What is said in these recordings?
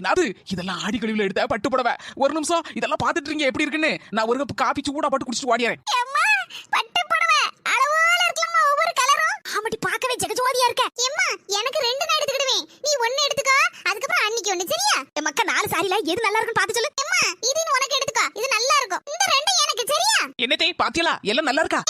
நாது இதெல்லாம் ஆடி கழிவுல எடுத்த பட்டு புடவை. ஒரு நிமிஷம் இதெல்லாம் பாத்துட்டு இருக்கீங்க எப்படி இருக்குன்னு. நான் ஒரு கப் காபி சூடா போட்டு குடிச்சிட்டு ஓடிறேன். பட்டு புடவை அளவோல இருக்கலாமா ஒவ்வொரு கலரும். ஆமாடி பார்க்கவே ஜெகஜோதியா இருக்க. எம்மா எனக்கு 2 நான் எடுத்துக்கிடுவேன். நீ 1 எடுத்துக்கோ. அதுக்கு அப்புறம் அன்னிக்கு 1 சரியா? மக்கா 4 சாரில எது நல்லா இருக்குன்னு பாத்து சொல்லு. எம்மா இது நீ உனக்கு எடுத்துக்கோ. இது நல்லா இருக்கும். இந்த 2 எனக்கு சரியா? என்னதே பாத்தியலா எல்லாம் நல்லா இருக்கா?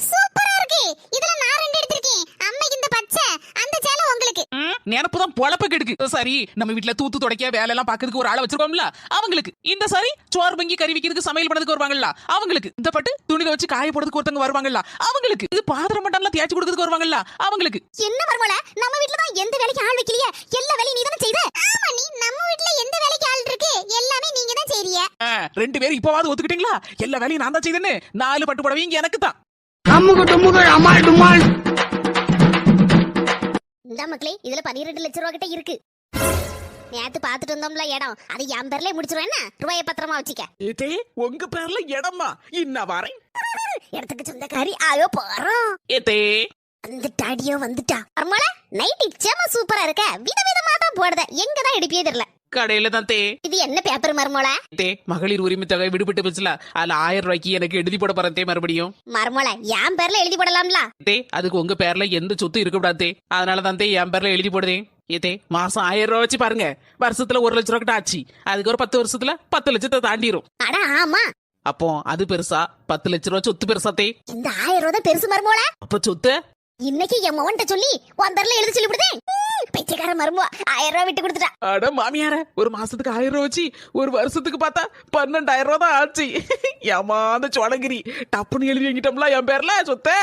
சூப்பரா இருக்கு. இதுல நான் 2 எடுத்துர்க்கேன். அம்மைக்கு இந்த பச்சை, அந்த சேலை உங்களுக்கு. நினைப்புதான் பொழப்ப கெடுக்கு. சரி நம்ம வீட்டுல தூத்து துடைக்க வேலை எல்லாம் பாக்கிறதுக்கு ஒரு ஆளை வச்சிருக்கோம்ல அவங்களுக்கு. இந்த சாரி சோறு பங்கி கறி வைக்கிறதுக்கு சமையல் பண்ணதுக்கு வருவாங்கல்ல அவங்களுக்கு. இந்த பட்டு துணியில வச்சு காய போடுறதுக்கு ஒருத்தங்க வருவாங்கல்ல அவங்களுக்கு. இது பாத்திரம் மட்டம்லாம் தேய்ச்சி கொடுக்கறதுக்கு வருவாங்கல்ல அவங்களுக்கு. என்ன மர்மோல நம்ம வீட்ல தான் எந்த வேலைக்கு ஆள் வைக்கலையே. எல்லா வேலையும் நீ தான செய்த. ஆமா நீ நம்ம வீட்ல எந்த வேலைக்கு ஆள் இருக்கு எல்லாமே நீங்க தான் செய்றீங்க. 2 பேரும் இப்பவாவது ஒத்துக்கிட்டீங்களா? எல்லா வேலையும் நான் தான் செய்தேன்னு. 4 பட்டு புடவையும் எனக்கு தான். இந்த மக்களே இதுல 12 லட்சம் ரூபாய் கிட்ட இருக்கு. நேத்து பாத்துட்டு வந்தோம்ல இடம், அது என் பேர்ல முடிச்சிருவேன். என்ன ரூபாய பத்திரமா வச்சுக்க. ஏதே உங்க பேர்ல இடமா? இன்ன வரேன். இடத்துக்கு சொந்தக்காரி ஆயோ போறோம். ஏதே அந்த டாடியோ வந்துட்டா. மர்மோல நைட் இச்சமா சூப்பரா இருக்க. விதவிதமா தான் போடுத. எங்க தான் எடுப்பியே தெரியல. கடையில தான் தே. இது என்ன பேப்பர் மர்மோல? தே மகளிர் உரிமை தொகை விடுபட்டு போச்சுல. அதுல 1000 ரூபாய்க்கு எனக்கு எழுதி போட போறேன் தே மறுபடியும். மர்மோல என் பேர்ல எழுதி போடலாம்ல? தே அதுக்கு உங்க பேர்ல எந்த சொத்து இருக்க கூடாது. அதனால தான் தே என் பேர்ல எழுதி போடுதேன். ஏதே மாசம் 1000 ரூபாய் வச்சு பாருங்க. வருஷத்துல 1 லட்சம் ரூபாய் கிட்ட ஆச்சு. அதுக்கு ஒரு 10 வருஷத்துல 10 லட்சத்தை தாண்டிரும். அட ஆமா. அப்போ அது பெருசா 10 லட்சம் ரூபாய் சொத்து பெருசா தே? இந்த 1000 ரூபாய் தான் பெருசு மர்மோல. அப்ப சொத்து இன்னைக்கு என் மவன்ட்ட சொல்லி உன் பேர்ல எழுதி சொல்லி விடுதேன். பிச்சைக்கார மர்மோ 1000 ரூபாய் விட்டு கொடுத்துட்டா. அட மாமியார ஒரு மாசத்துக்கு 1000 ரூபாய் வச்சு ஒரு வருஷத்துக்கு பார்த்தா 12000 ரூபாய் தான் ஆச்சு. ஏமா அந்த சோழகிரி டப்புன்னு எழுதி வாங்கிட்டோம்ல என் பேர்ல சொத்தை.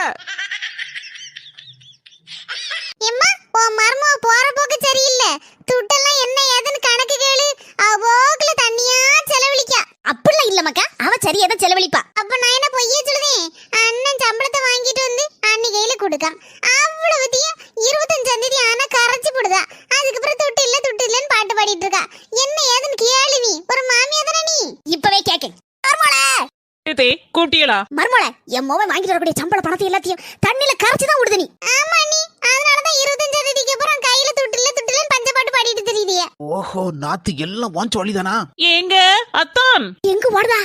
எம்மா உன் மர்மோ போற போக்கு சரியில்லை. துட்டெல்லாம் என்ன ஏதுன்னு கணக்கு கேளு. அவோக்குல தண்ணியா செலவழிக்கா. அப்படிலாம் இல்ல மக்கா, அவ சரியா தான் செலவழிப்பா. அப்ப நான் என்ன பொய்யே சொல்லுதேன்? அண்ணன் சம்பளத்தை வாங்கிட்டு வந்து அண்ணி கையில கொடுக்காம். அவ்வளவுத்தையும் 25ஆம் தேதி ஆனா கரைச்சு போடுதா. அதுக்கப்புறம் துட்டு இல்லன்னு பாட்டு பாடிட்டு இருக்கா. என்ன ஏதுன்னு கேளு. நீ ஒரு மாமியா தானே நீ? இப்பவே கேக்க மர்மோளே. ஏதே கூட்டியலா? மர்மோளே என் மோவன் வாங்கிட்டு வரக்கூடிய சம்பள பணத்தை எல்லாத்தையும் தண்ணில கரைச்சு தான் விடுது நீ. ஆமா நீ அதனாலதான் 25ஆம் தேதிக்கு அப்புறம் கையில துட்டு இல்லன்னு பஞ்ச பாட்டு பாடிட்டு தெரியுதியே. ஓஹோ நாத்து எல்லாம் வான் சொல்லிதானா? ஏங்க அத்தான் எங்க ஓடுதா?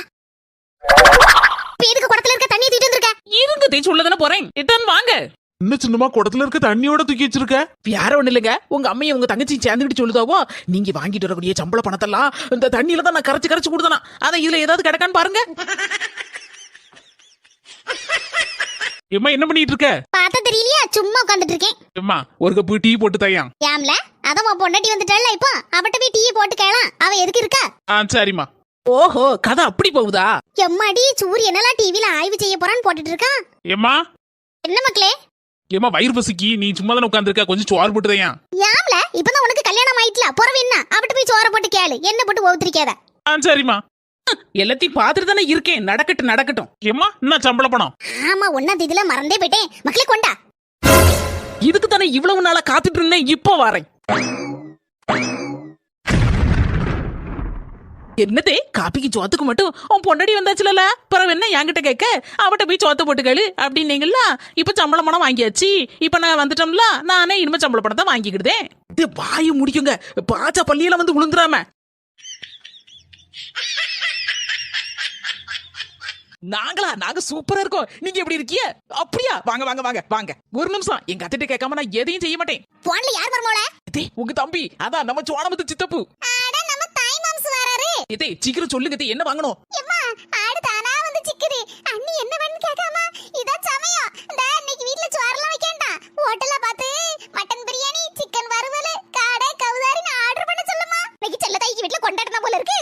எதுக்கு குடத்துல இருக்க தண்ணி தூக்கிட்டு வந்திருக்க? இருங்க தே சொல்லதானே போறேன். இதான் வாங்க. இன்னும் சின்னமா குடத்துல இருக்க தண்ணியோட தூக்கி வச்சிருக்க. வேற ஒண்ணு இல்லங்க. உங்க அம்மையும் உங்க தங்கச்சி சேர்ந்துட்டு சொல்லுதாவோ நீங்க வாங்கிட்டு வரக்கூடிய சம்பள பணத்தெல்லாம் இந்த தண்ணியில தான் நான் கரைச்சு கொடுத்தனா. அதான் இதுல ஏதாவது கிடக்கான்னு பாருங்க. எம்மா என்ன பண்ணிட்டு இருக்க? பார்த்தா தெரியலையா? சும்மா உட்கார்ந்துட்டு இருக்கேன். எம்மா ஒரு கப் டீ போட்டு தயாம். ஏம்ல அதான் உன் பொண்டாட்டி வந்துட்டால. இப்போ அவட்ட போய் டீ போட்டு கேளலாம். அவ எதுக்கு இருக்கா? சரிம்மா. ஓஹோ கதை அப்படி போகுதா? எம்மாடி சூரியனெல்லாம் டிவில ஆய்வு செய்ய போறான்னு போட்டுட்டு இருக்கான். எம்மா என்ன மக்களே? எம்மா வயிறு பசிக்கு நீ சும்மா தானே உட்கார்ந்து இருக்க. கொஞ்சம் சோறு போட்டு தயாம். ஏம்ல இப்பதான் உனக்கு கல்யாணம் ஆயிட்டுல. போறவ என்ன அவட்ட போய் சோற போட்டு கேளு. என்ன போட்டு ஓத்திரிக்காத. சரிம்மா. எல்லாத்தையும் பாத்துட்டு தானே இருக்கேன். நடக்கட்டும். எம்மா என்ன சம்பள பணம்? ஆமா 1ஆம் தேதியில மறந்தே போயிட்டேன். மக்களே கொண்டா. இதுக்கு தானே இவ்வளவு நாளா காத்துட்டு இருந்தேன். இப்போ வரேன். என்னதே காப்பிக்கு சோத்துக்கு மட்டும் உன் பொண்டாடி வந்தாச்சுல. பிறகு என்ன என்கிட்ட கேட்க? அவட்ட போய் சோத்த போட்டு கேளு அப்படின்னீங்களா? இப்ப சம்பள பணம் வாங்கியாச்சு. இப்ப நான் வந்துட்டோம்ல. நானே இனிமே சம்பள பணத்தை வாங்கிக்கிடுதேன். இது வாயு முடிக்குங்க. பாச்சா பள்ளியெல்லாம் வந்து விழுந்துடாம. நாங்க சூப்பரா இருக்கோம். நீங்க எப்படி இருக்கீங்க? அப்படியா? வாங்க. ஒரு நிமிஷம் எங்க அத்திட்ட கேட்காம நான் எதையும் செய்ய மாட்டேன். போன்ல யார் மர்மோளே? உங்க தம்பி. அதான் நம்ம சோனமுத்து சித்தப்பு. அட நம்ம தாய் மாம்ஸ் வராரு. இதே சீக்கிரம் சொல்லுங்க என்ன வாங்கணும்? எம்மா ஆடு தானா வந்து சிக்குது. அண்ணி என்ன வேணும் கேட்காம இதா சமயம். இன்னைக்கு வீட்ல சோறலாம் வைக்கண்டா. ஹோட்டல்ல பார்த்து மட்டன் பிரியாணி, சிக்கன் வறுவல், காடை, கவுதாரின்னு ஆர்டர் பண்ண சொல்லுமா. இன்னைக்கு செல்ல தாய்க்கு வீட்ல கொண்டாடணும் போல இருக்கு.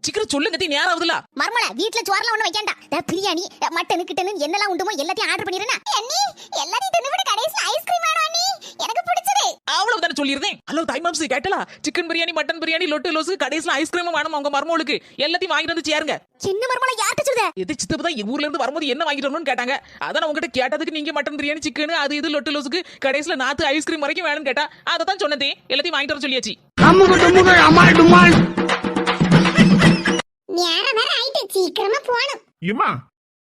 சீக்கிரம் சொல்லுங்க நேரம் ஆகுதுல. மர்மோள வீட்ல சோறலாம் ஒண்ணு வைக்கண்டா. பிரியாணி, மட்டன், கிட்டன் என்னெல்லாம் உண்டுமோ எல்லாத்தையும் ஆர்டர் பண்ணிரேனா. அண்ணி எல்லாத்தையும் தின்னுவிட கடைசில ஐஸ்கிரீம் வேணும் அண்ணி. எனக்கு பிடிச்சது. அவ்வளவுதானே சொல்லிருந்தேன். ஹலோ தாய் மாம்ஸ் கேட்டலா? சிக்கன் பிரியாணி, மட்டன் பிரியாணி, லொட்டு லோசு, கடைசில ஐஸ்கிரீம் வேணும் உங்க மர்மோளுக்கு. எல்லாத்தையும் வாங்கிட்டு வந்து சேருங்க. சின்ன மர்மோள யார்ட்ட சொல்லுத? இது சித்தப்பு தான் ஊர்ல இருந்து வரும்போது என்ன வாங்கிட்டு வரணும்னு கேட்டாங்க. அதான் உங்ககிட்ட கேட்டதுக்கு நீங்க மட்டன் பிரியாணி, சிக்கன் அது இது லொட்டு லோசுக்கு கடைசில நாத்து ஐஸ்கிரீம் வரைக்கும் வேணும்னு கேட்டா அதை தான் சொன்னதே. எல்லாத்தையும் வாங்கிட்டு வர சொல்லியாச்சு. நேரம் வேற ஆயிட்டு. சீக்கிரமா போணும். எம்மா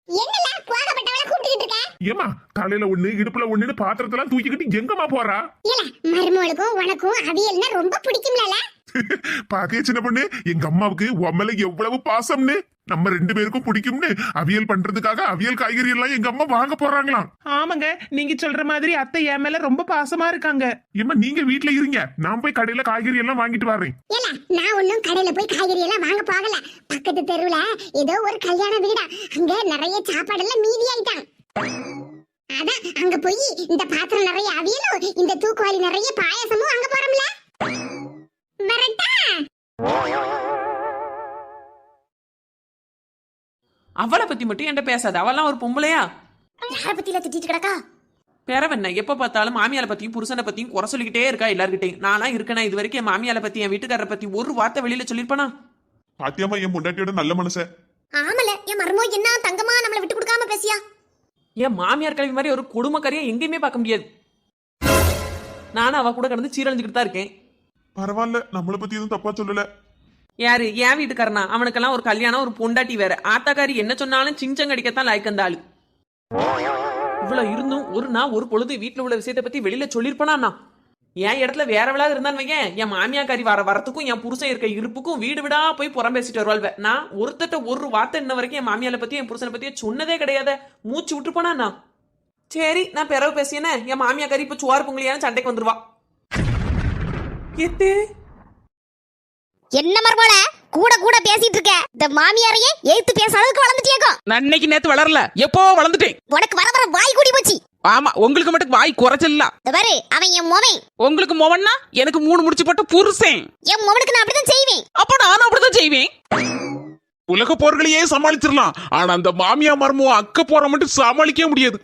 என்னல போகப்பட்டவள கூப்பிட்டுக்கிட்டு இருக்க? எம்மா தலையில ஒண்ணு இடுப்புல ஒண்ணுன்னு பாத்திரத்தெல்லாம் தூக்கிக்கிட்டு எங்கம்மா போறா? இல்ல மருமகளுக்கும் உனக்கும் அவியல்னா ரொம்ப பிடிக்கும்ல. பாத்தியா சின்ன பொண்ணு, எங்க அம்மாவுக்கு உம்மல எவ்வளவு பாசம்னு. நம்ம 2 பேருக்கும் பிடிக்கும்னு அவியல் பண்றதுக்காக அவியல் காய்கறி எல்லாம் எங்க அம்மா வாங்க போறாங்களாம். ஆமாங்க, நீங்க சொல்ற மாதிரி அத்தை என் மேல ரொம்ப பாசமா இருக்காங்க. ஏம்மா நீங்க வீட்ல இருங்க, நான் போய் கடையில காய்கறி எல்லாம் வாங்கிட்டு வரேன். ஏல நான் ஒண்ணும் கடையில போய் காய்கறி எல்லாம் வாங்க போகல. பக்கத்து தெருவுல ஏதோ ஒரு கல்யாண வீடா, அங்க நிறைய சாப்பாடு எல்லாம் மீதி ஆயிட்டான். அதான் அங்க போய் இந்த பாத்திரம் நிறைய அவியலும் இந்த தூக்குவாளி நிறைய பாயாசமும் அங்க போறோம்ல. வரட்டா? அவளை பத்தி மட்டும் என்கிட்ட பேசாத. அவெல்லாம் ஒரு பொம்பளையா? யார பத்தில திட்டிட்டு கிடக்கா? பெறவென்ன எப்ப பார்த்தாலும் மாமியால பத்தியும் புருஷனை பத்தியும் குறை சொல்லிக்கிட்டே இருக்கா எல்லார்கிட்டையும். நானா இருக்கேனா இது வரைக்கும் என் மாமியால பத்தி என் வீட்டுக்காரரை பத்தி ஒரு வார்த்தை வெளியில சொல்லிருப்பானா? பாத்தியாமா என் முண்டாட்டியோட நல்ல மனுஷன். ஆமல என் மருமோ என்ன தங்கமா நம்மள விட்டு கொடுக்காம பேசியா? என் மாமியார் கல்வி மாதிரி ஒரு கொடுமைக்காரியா எங்கேயுமே பார்க்க முடியாது. நானும் அவ கூட கடந்து சீரழிஞ்சுக்கிட்டு தான் இருக்கேன். பரவாயில்ல, நம்மளை பத்தி எதுவும் தப்பா சொல்லல. யாரு? என் வீட்டுக்காரனா? அவனுக்கெல்லாம் ஒரு கல்யாணம், ஒரு பொண்டாட்டி வேற. ஆத்தாக்காரி என்ன சொன்னாலும் சிஞ்சங்கடிக்கத்தான் லாய்க்கு ஆளு. இவ்வளவு இருந்தும் ஒரு நாள் ஒரு பொழுது வீட்டுல உள்ள விஷயத்தை பத்தி வெளியில சொல்லிருப்பானா? என் இடத்துல வேறவளாக இருந்தான்னு வையன், என் மாமியாக்காரி வரத்துக்கும் என் புருஷன் இருக்க இருப்புக்கும் வீடு விடா போய் புறம் பேசிட்டு வருவாள். நான் ஒருத்தட்ட ஒரு வார்த்தை இன்ன வரைக்கும் என் மாமியால பத்தி என் புருஷனை பத்தியே சொன்னதே கிடையாது. மூச்சு விட்டு போனா. சரி, நான் பிறகு பேசியேனே, என் மாமியாக்காரி இப்ப சுவார் பொங்கலியான சண்டைக்கு வந்துருவா. எத்து என்ன மருமோல கூட கூட பேசிட்டு இருக்க? இந்த மாமியாரையே ஏத்து பேச அளவுக்கு வளர்ந்துட்டியேக்கோ? நான் இன்னைக்கு நேத்து வளரல, எப்போ வளர்ந்துட்டேன். உனக்கு வர வர வாய் கூடி போச்சு. ஆமா, உங்களுக்கு மட்டும் வாய் குறைச்சல. இந்த பாரு, அவன் என் மோவன். உங்களுக்கு மோவன்னா எனக்கு 3 முடிச்சு போட்டு புருஷன். என் மோவனுக்கு நான் அப்படிதான் செய்வேன். அப்ப நானும் அப்படிதான் செய்வேன். உலக போர்களையே சமாளிச்சிடலாம், ஆனா அந்த மாமியா மருமோ அக்க போற மட்டும் சமாளிக்கவே முடியாது.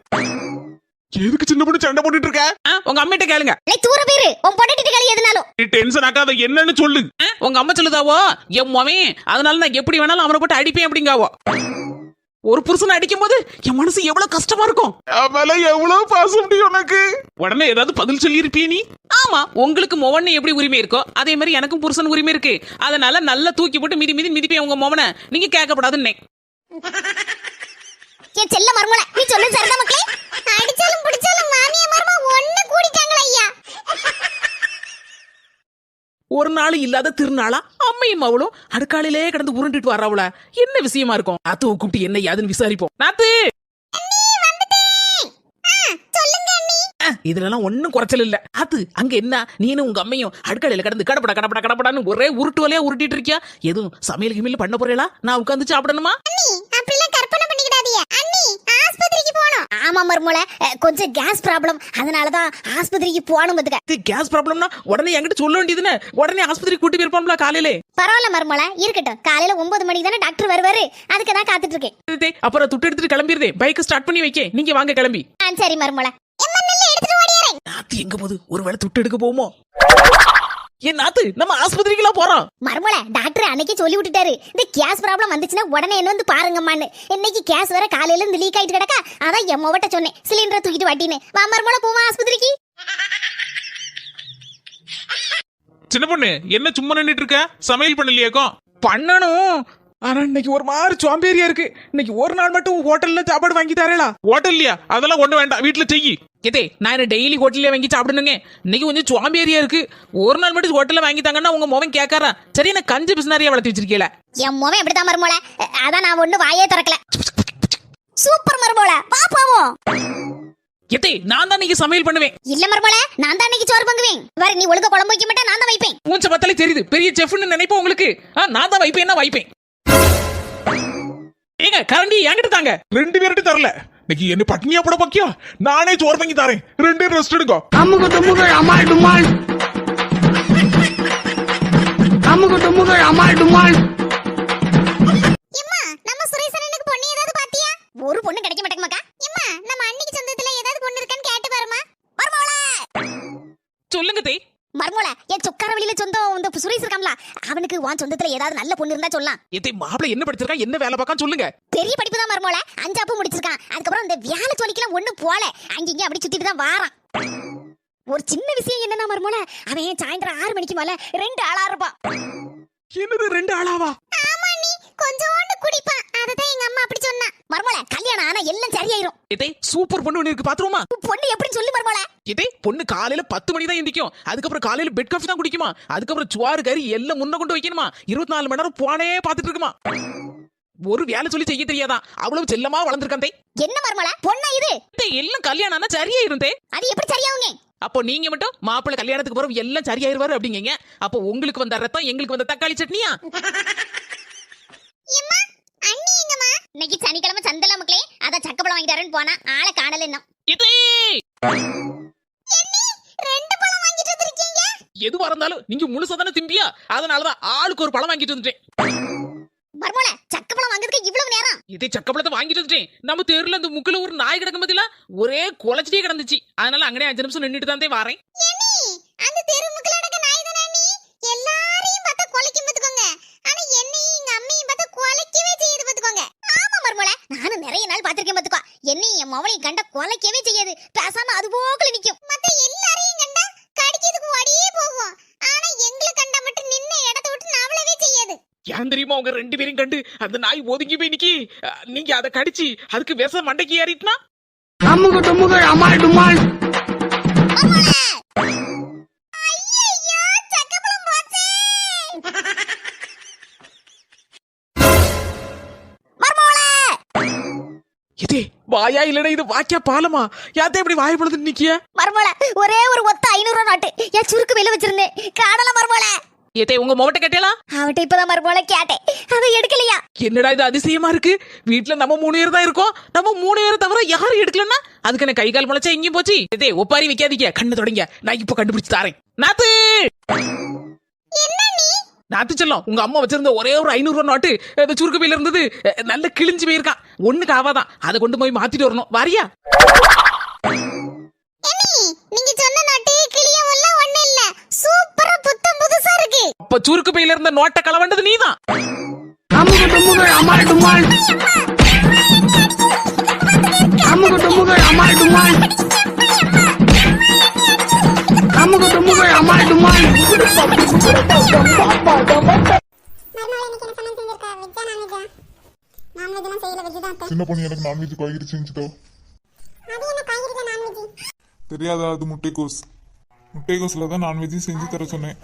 எதுக்கு சின்ன பொண்ணு சண்டை போட்டுட்டு இருக்க? உங்க அம்மிட்ட கேளுங்க. தூர பேரு உன் பொண்டாட்டிட்ட கேளு எதுனாலும். நீ டென்ஷன் ஆக்காத, என்னன்னு சொல்லு. உங்க அம்மா சொல்லுதாவோ என் மோவன், அதனால நான் எப்படி வேணாலும் அவனை போட்டு அடிப்பேன் அப்படிங்காவோ. ஒரு புருஷனை அடிக்கும் போது என் மனசு எவ்வளவு கஷ்டமா இருக்கும். அவள எவ்வளவு பாசம் முடியும் உனக்கு. உடனே ஏதாவது பதில் சொல்லி இருப்பிய நீ? ஆமா, உங்களுக்கு மோவன் எப்படி உரிமை இருக்கோ அதே மாதிரி எனக்கும் புருஷன் உரிமை இருக்கு. அதனால நல்லா தூக்கி போட்டு மிதிப்பேன் உங்க மோவனை. நீங்க கேட்கப்படாதுன்னு. என் செல்ல மருமல, நீ சொல்லு சரிதான் மக்களே. அடிச்சாலும் பிடிச்சாலும் மாமியா மருமா ஒண்ணு கூடிட்டாங்களே ஐயா. ஒரு நாள் இல்லாத திருநாளா அம்மையும் அவளும் அடுக்காலையிலே கிடந்து உருண்டுட்டு வர்றவள என்ன விஷயமா இருக்கும்? நாத்து கூப்பிட்டு என்ன யாதுன்னு விசாரிப்போம். நாத்து இதுல ஒன்னும் குறைச்சல் இல்ல. அது அங்க என்ன, நீனும் உங்க அம்மையும் அடுக்கடையில கடந்து கடப்படான்னு ஒரே உருட்டு வலையா உருட்டிட்டு இருக்கியா? எதுவும் சமையல் கிமையில பண்ண போறீங்களா? நான் உட்காந்து சாப்பிடணுமா? அப்படிலாம் கற்பனை பண்ணிக்கிடாதீங்க அண்ணி. ஆஸ்பத்திரிக்கு போணும். ஆமா மருமல, கொஞ்சம் கேஸ் ப்ராப்ளம், அதனாலதான் ஆஸ்பத்திரிக்கு போகணும். பத்துக்க கேஸ் ப்ராப்ளம்னா உடனே என்கிட்ட சொல்ல வேண்டியதுன்னு உடனே ஆஸ்பத்திரிக்கு கூட்டி போயிருப்போம்ல காலையிலே. பரவாயில்ல மருமல, இருக்கட்டும். காலையில 9 மணிக்கு தானே டாக்டர் வருவாரு, அதுக்கு தான் காத்துட்டு இருக்கேன். அப்புறம் துட்டு எடுத்துட்டு கிளம்பிடுதே, பைக் ஸ்டார்ட் பண்ணி வைக்க. நீங்க வாங்க கிளம்பி. சரி மருமல. நாத்து எங்க போகுது? ஒருவேளை துட்டு எடுக்க போவோமோ? ஏன் நாத்து, நம்ம ஆஸ்பத்திரிக்கு போறோம். மருமல, டாக்டர் அன்னைக்கு சொல்லி விட்டுட்டாரு, இந்த கேஸ் ப்ராப்ளம் வந்துச்சுன்னா உடனே என்ன வந்து பாருங்கம்மான்னு. இன்னைக்கு கேஸ் வேற காலையில இருந்து லீக் ஆயிட்டு கிடக்கா. அதான் என் மொவட்ட சொன்னேன் சிலிண்டரை தூக்கிட்டு வாட்டின்னு. வா மருமல, போவா ஆஸ்பத்திரிக்கு. சின்ன பொண்ணு என்ன சும்மா நின்னுட்டு இருக்க? சமையல் பண்ணலையாக்கும்? பண்ணணும், ஆனா இன்னைக்கு ஒரு மாதிரி சோம்பேறியா இருக்கு. இன்னைக்கு ஒரு நாள் மட்டும் ஹோட்டல்ல சாப்பாடு வாங்கி தரேளா? ஹோட்டல்லையா? அதெல்லாம் ஒண்ணு வேண்டாம், வீட்டுல செய்யி. கேதே, நான் என்ன டெய்லி ஹோட்டல்ல வாங்கி சாப்பிடணுங்க. இன்னைக்கு கொஞ்சம் சோம்பேறியா இருக்கு. ஒரு நாள் மட்டும் ஹோட்டல்ல வாங்கி தாங்கன்னா உங்க மோவன் கேட்காரா? சரி, என்ன கஞ்ச பிசினாரியா வளர்த்தி வச்சிருக்கீல? என் மோவன் எப்படிதான் மருமல, அதான் நான் ஒண்ணு வாயே திறக்கல. சூப்பர் மருமல, வா போவோம். எத்தே, நான் தான் இன்னைக்கு சமையல் பண்ணுவேன். இல்ல மருமல, நான் தான் இன்னைக்கு சோறு பொங்குவேன். வேற நீ ஒழுங்கா குழம்பு வைக்க மாட்டே, நான் தான் வைப்பேன். மூஞ்ச பார்த்தாலே தெரியுது, பெரிய செஃப்னு நினைப்போம் உங்களுக்கு. நான் தான் வைப்பேன். ஏங்க, கரண்டி என்கிட்ட தாங்க. 2 பேர்கிட்ட தரல. இன்னைக்கு என்ன பட்னியா போட பாக்கியா? நானே சோறு வாங்கி தரேன், 2 பேரும் ரெஸ்ட் எடுங்க. அம்முக டும்முக அமால் டுமால். அம்முக டும்முக அமால் டுமால். எம்மா, நம்ம சுரேசனுக்கு பொண்ணு ஏதாவது பாத்தியா? ஒரு பொண்ணு கிடைக்க மாட்டேங்குமாக்கா. எம்மா, நம்ம அன்னிக்கு சொந்தத்துல ஏதாவது பொண்ணு இருக்கான்னு கேட்டு பாருமா. மர்மோள சொல்லுங்க தே. மர்மோள, என் சொக்கார வெளியில சொந்தம் இந்த சுரேஷ் இருக்காம்ல, அவனுக்கு உன் சொந்தத்துல ஏதாவது நல்ல பொண்ணு இருந்தா சொல்லலாம். எத்தே, மாப்பிளை என்ன படிச்சிருக்கான், என்ன வேலை பார்க்கான்னு சொல்லுங்க. பெரிய படிப்பு தான் மர்மோள, 5 முடிச்சிருக்கான். அதுக்கப்புறம் இந்த வேலை சொல்லிக்கலாம் ஒண்ணும் போல, அங்கங்க அப்படி சுத்திட்டு தான் வாரான். ஒரு சின்ன விஷயம் என்னன்னா மர்மோள, அவன் சாயந்தரம் 6 மணிக்கு மேல 2 ஆளா இருப்பான். என்னது 2 ஆளாவா? ஆமா நீ, கொஞ்சோண்டு குடிப்பான் அததான் எங்க அம்மா அப்படி சொன்னா மர்மோளே கல்யாணம் ஆனா எல்லாம் சரியாயிரும் இதே சூப்பர் பொண்ணு ஒண்ணு இருக்கு பாத்துருமா? பொண்ணு எப்படின்னு சொல்லி மர்மோளே இதே பொண்ணு காலையில 10 மணி தான் எந்திக்கும். அதுக்கப்புறம் காலையில பெட் காஃபி தான் குடிக்குமா. அதுக்கப்புறம் சுவாறு கறி எல்லாம் முன்ன கொண்டு வைக்கணுமா. 24 மணி நேரம் போனே பாத்துட்டு இருக்குமா. ஒரு வேலை சொல்லி செய்ய தெரியாதா. அவ்வளவு செல்லமா வளர்ந்துருக்கே. என்ன மர்மோளே பொண்ணா இது? எல்லாம் கல்யாணம் ஆனா சரியாயிருந்தே. அது எப்படி சரியாவுங்க? அப்போ நீங்க மட்டும் மாப்பிள்ளை கல்யாணத்துக்கு பிறகு எல்லாம் சரியாயிருவாரு அப்படிங்கீங்க. அப்போ உங்களுக்கு வந்த ரத்தம் எங்களுக்கு வந்த தக்காளி சட்னியா? எம்மா அண்ணி எங்கம்மா? இன்னைக்கு சனிக்கிழமை சந்தல மக்களே அத சக்கப்பழம் வாங்கிட்டாருன்னு போனா ஆளை காணல இன்னும். இதே எண்ணி 2 பழம் வாங்கிட்டு வந்திருக்கீங்க. எதுவா இருந்தாலும் நீங்க முழுசா தானே திம்பியா. அதனாலதான் ஆளுக்கு ஒரு பழம் வாங்கிட்டு வந்துட்டேன். மர்மோளே சக்கப்பழம் வாங்குறதுக்கு இவ்வளவு நேரம்? இதே சக்கப்பழத்தை வாங்கிட்டு வந்துட்டேன். நம்ம தெருல அந்த முக்குல ஒரு நாய் கிடக்கும் பத்தில ஒரே குலைச்சிட்டே கிடந்துச்சு. அதனால அங்கனே 5 நிமிஷம் நின்னுட்டு தான் வாரேன். எண்ணி அந்த தெருமுக்குல நடக்க நாய் தானே அண்ணி? எல்லாரையும் பார்த்தா கொலைக்கும் பாத்துக்கோங்க. ஆனா என்னையும் எங்க அம்மையும் பார்த்தா கொலைக்கவே செய்யுது பாத்துக்கோங்க. ஆமா மர்மோளே நானும் நிறைய நாள் பாத்திருக்கேன் பாத்துக்கோ. என்னையும் என் மவளையும் கண்டா கொலைக்கவே செய்யாது. பேசாம அது போக்குல நிக்கும். மத்த எல்லாரையும் கண்டா கடிக்கிறதுக்கு ஓடியே போகும். ஆனா எங்களை கண்டா மட்டும் நின்ன இடத்தை விட்டு நவளவே செய்யாது. ஏன் தெரியுமா உங்க 2 பேரும் கண்டு அந்த நாய் ஒதுங்கி போய் நிக்கி. நீங்க அதை கடிச்சு அதுக்கு விஷம் மண்டைக்கு ஏறிட்டுனா அமுகு டுமுகு அமால் டுமால். ஐயையோ சக்கப்பழம் போச்சே. மர்மோளே இதே வாயா இல்லடா இது வாக்கியா பாலமா. யாத்தே இப்படி வாய் பொழுது நிக்கிய? மர்மோளே ஒரே ஒரு ஒத்த 500 ரூபாய் நோட்டு என் சுருக்கு வெளிய வச்சிருந்தேன். காணல மர்மோளே. ஏதே உங்க மொபட்ட கட்டேலா? அவட்ட இப்பதான் மர்மோளே கேட்டேன். அதை எடுக்கலையா? என்னடா இது அதிசயமா இருக்கு. வீட்டுல நம்ம 3 பேர் தான் இருக்கோம். நம்ம 3 பேரை தவிர யாரும் எடுக்கலன்னா அதுக்கு என்ன கை கால் முளைச்சா எங்கேயும் போச்சு. இதே ஒப்பாரி வைக்காதீங்க. கண்ணு தொடங்க. நான் இப்ப கண்டுபிடிச்சு தாரேன். நாத்து என்ன நீ? நாத்து செல்லம் உங்க அம்மா வச்சிருந்த ஒரே ஒரு 500 ரூபாய் நோட்டு அந்த சுருக்கு பையில இருந்தது. நல்ல கிழிஞ்சு போயிருக்கான். ஒண்ணுக்கு ஆவாதான். அதை கொண்டு போய் மாத்திட்டு வரணும். வாரியா? எண்ணி நீங்க சொன்ன நோட்டு கிளியும் இல்ல ஒண்ணு இல்ல. சூப்பரா புத்தம் புதுசா இருக்கு. அப்ப சுருக்கு பையில இருந்த நோட்டை களவண்டது நீதான். அமுகு டுமுகு அமால் டுமால். அமுகு டுமுகு அமால் டுமால். அமுகு டுமுகு அமால் டுமால். சின்ன பொண்ணு எனக்கு நான்வெஜ் காய்கறி செஞ்சுதோ. தெரியாதா? அது முட்டைக்கோஸ். முட்டைக்கோஸ்ல தான் நான்வெஜ் செஞ்சு தர சொன்னேன்.